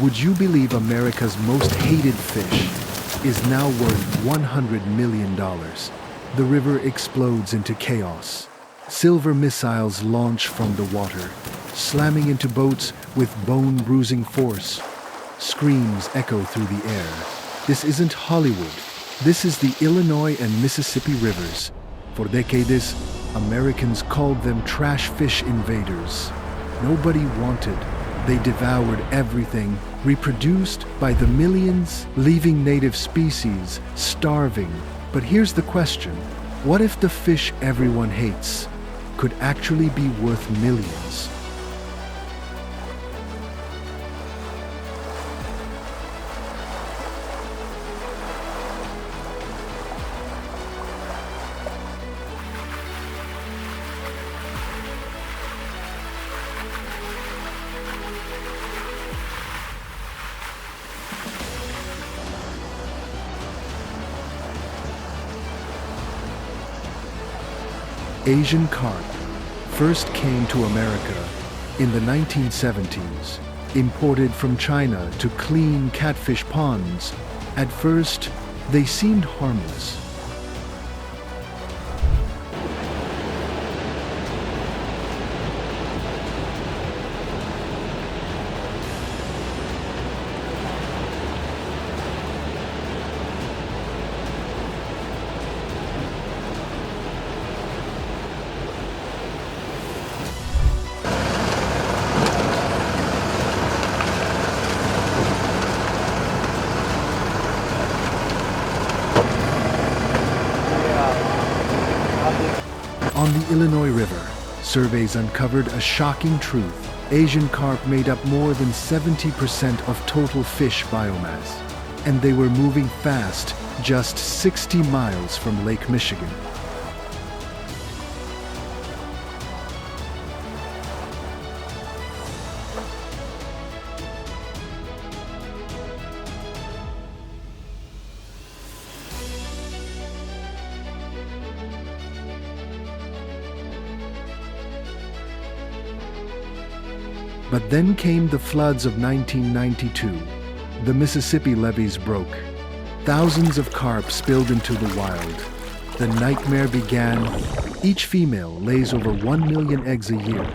Would you believe America's most hated fish is now worth $100 million? The river explodes into chaos. Silver missiles launch from the water, slamming into boats with bone-bruising force. Screams echo through the air. This isn't Hollywood. This is the Illinois and Mississippi rivers. For decades, Americans called them trash fish invaders. Nobody wanted. They devoured everything, reproduced by the millions, leaving native species starving. But here's the question. What if the fish everyone hates could actually be worth millions? Asian carp first came to America in the 1970s, imported from China to clean catfish ponds. At first, they seemed harmless. On the Illinois River, surveys uncovered a shocking truth. Asian carp made up more than 70% of total fish biomass, and they were moving fast just 60 miles from Lake Michigan. But then came the floods of 1992. The Mississippi levees broke. Thousands of carp spilled into the wild. The nightmare began. Each female lays over 1 million eggs a year.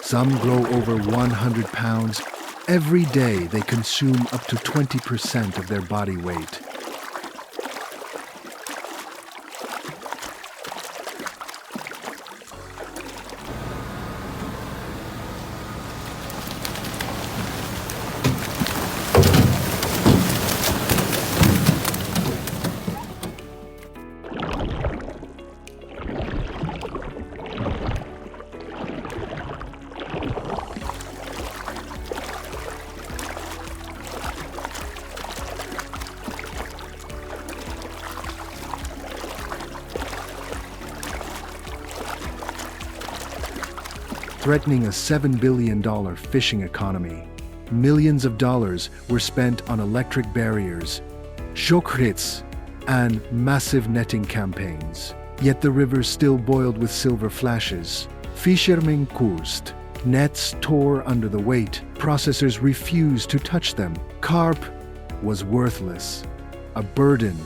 Some grow over 100 pounds. Every day they consume up to 20% of their body weight. Threatening a $7 billion fishing economy. Millions of dollars were spent on electric barriers, shokrits, and massive netting campaigns. Yet the river still boiled with silver flashes. Fishermen cursed. Nets tore under the weight. Processors refused to touch them. Carp was worthless, a burden.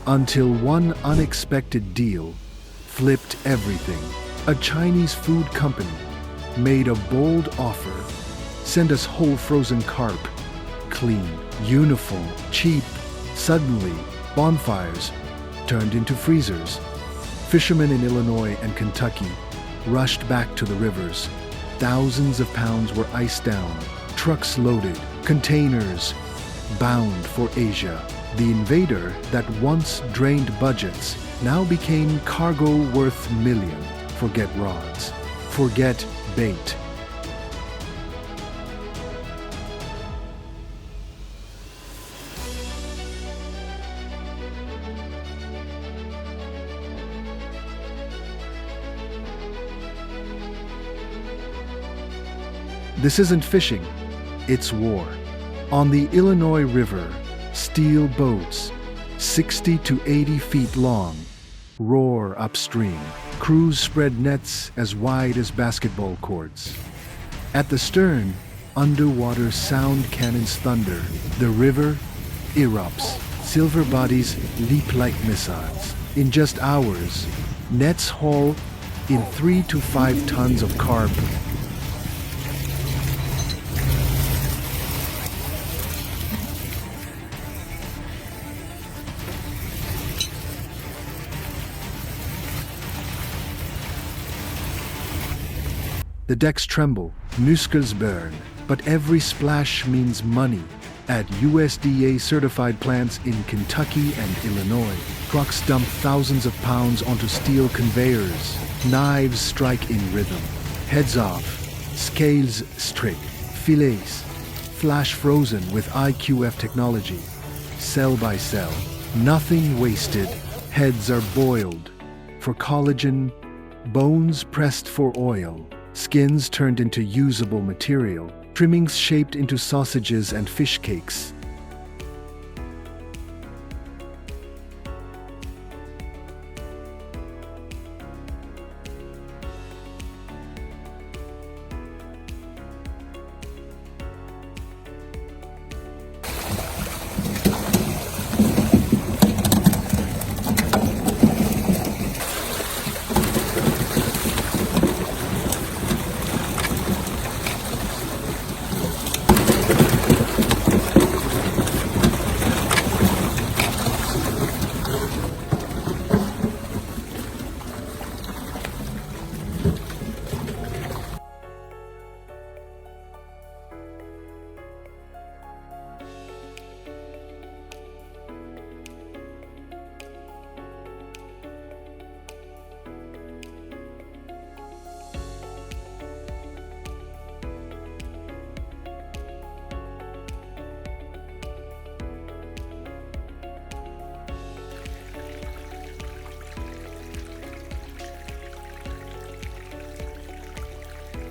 Until one unexpected deal flipped everything. A Chinese food company made a bold offer. Send us whole frozen carp. Clean, uniform, cheap. Suddenly, bonfires turned into freezers. Fishermen in Illinois and Kentucky rushed back to the rivers. Thousands of pounds were iced down, trucks loaded, containers bound for Asia. The invader that once drained budgets now became cargo worth millions. Forget rods. Forget bait. This isn't fishing, it's war. On the Illinois River, steel boats, 60 to 80 feet long, roar upstream. Crews spread nets as wide as basketball courts. At the stern, underwater sound cannons thunder. The river erupts. Silver bodies leap like missiles. In just hours, nets haul in 3 to 5 tons of carp. The decks tremble, muscles burn, but every splash means money. At USDA-certified plants in Kentucky and Illinois, trucks dump thousands of pounds onto steel conveyors. Knives strike in rhythm. Heads off, scales straight, fillets, flash frozen with IQF technology. Cell by cell, nothing wasted. Heads are boiled for collagen, bones pressed for oil. Skins turned into usable material, trimmings shaped into sausages and fish cakes.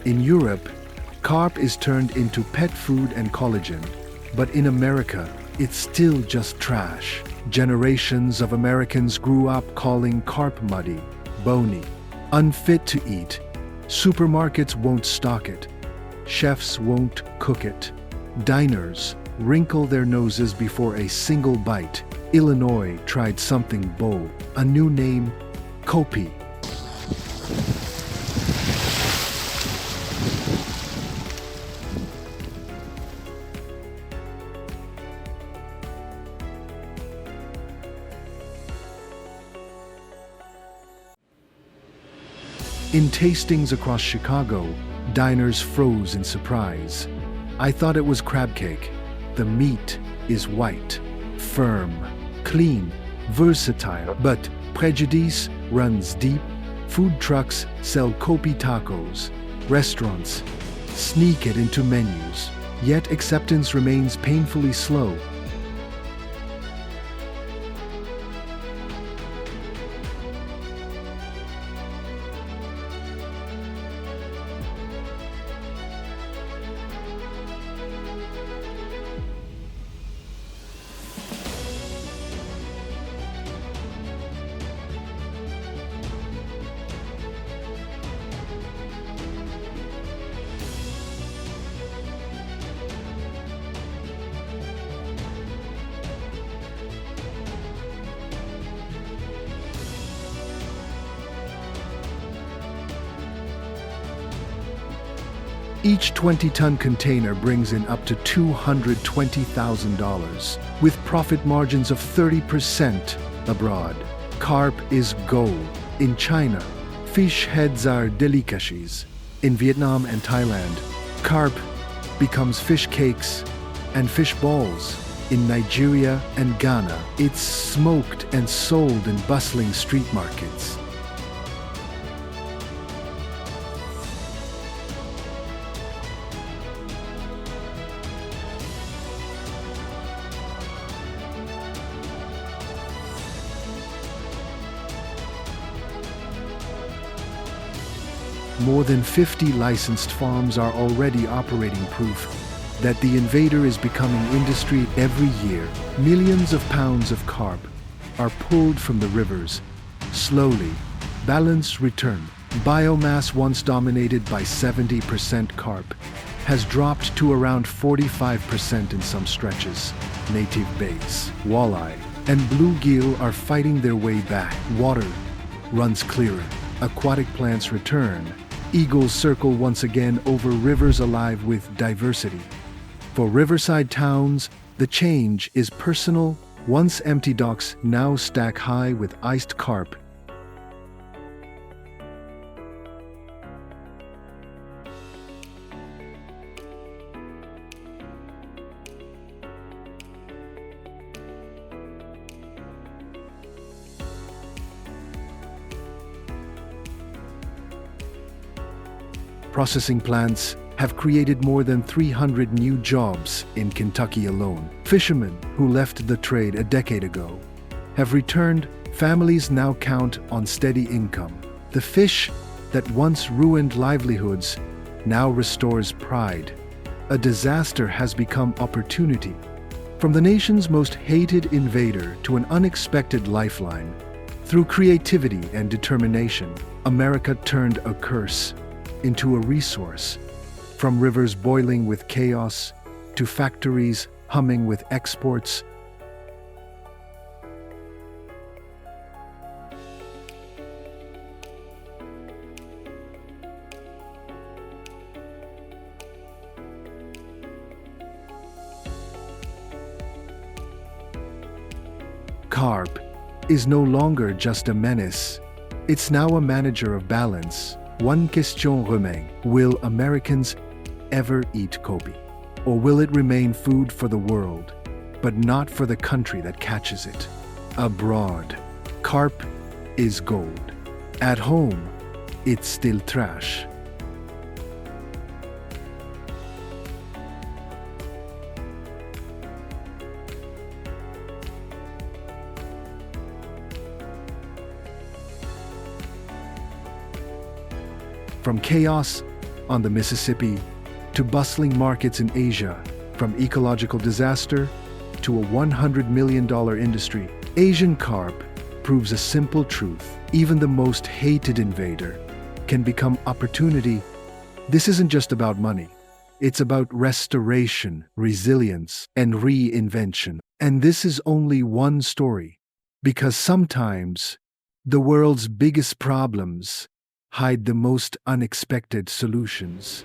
In Europe, carp is turned into pet food and collagen. But in America, it's still just trash. Generations of Americans grew up calling carp muddy, bony, unfit to eat. Supermarkets won't stock it. Chefs won't cook it. Diners wrinkle their noses before a single bite. Illinois tried something bold. A new name, Kopi. In tastings across Chicago, diners froze in surprise. I thought it was crab cake. The meat is white, firm, clean, versatile, but prejudice runs deep. Food trucks sell Kopi tacos. Restaurants sneak it into menus. Yet acceptance remains painfully slow. Each 20-ton container brings in up to $220,000, with profit margins of 30% abroad. Carp is gold. In China, fish heads are delicacies. In Vietnam and Thailand, carp becomes fish cakes and fish balls. In Nigeria and Ghana, it's smoked and sold in bustling street markets. More than 50 licensed farms are already operating, proof that the invader is becoming industry. Every year, millions of pounds of carp are pulled from the rivers. Slowly, balance return. Biomass, once dominated by 70% carp, has dropped to around 45% in some stretches. Native bass, walleye, and bluegill are fighting their way back. Water runs clearer. Aquatic plants return. Eagles circle once again over rivers, alive with diversity. For riverside towns, the change is personal. Once empty docks now stack high with iced carp. Processing plants have created more than 300 new jobs in Kentucky alone. Fishermen who left the trade a decade ago have returned. Families now count on steady income. The fish that once ruined livelihoods now restores pride. A disaster has become opportunity. From the nation's most hated invader to an unexpected lifeline, through creativity and determination, America turned a curse into a resource. From rivers boiling with chaos to factories humming with exports. Carp is no longer just a menace. It's now a manager of balance. One question remains: will Americans ever eat kobe? Or will it remain food for the world, but not for the country that catches it? Abroad, carp is gold. At home, it's still trash. From chaos on the Mississippi to bustling markets in Asia, from ecological disaster to a $100 million industry, Asian carp proves a simple truth. Even the most hated invader can become opportunity. This isn't just about money. It's about restoration, resilience, and reinvention. And this is only one story, because sometimes the world's biggest problems hide the most unexpected solutions.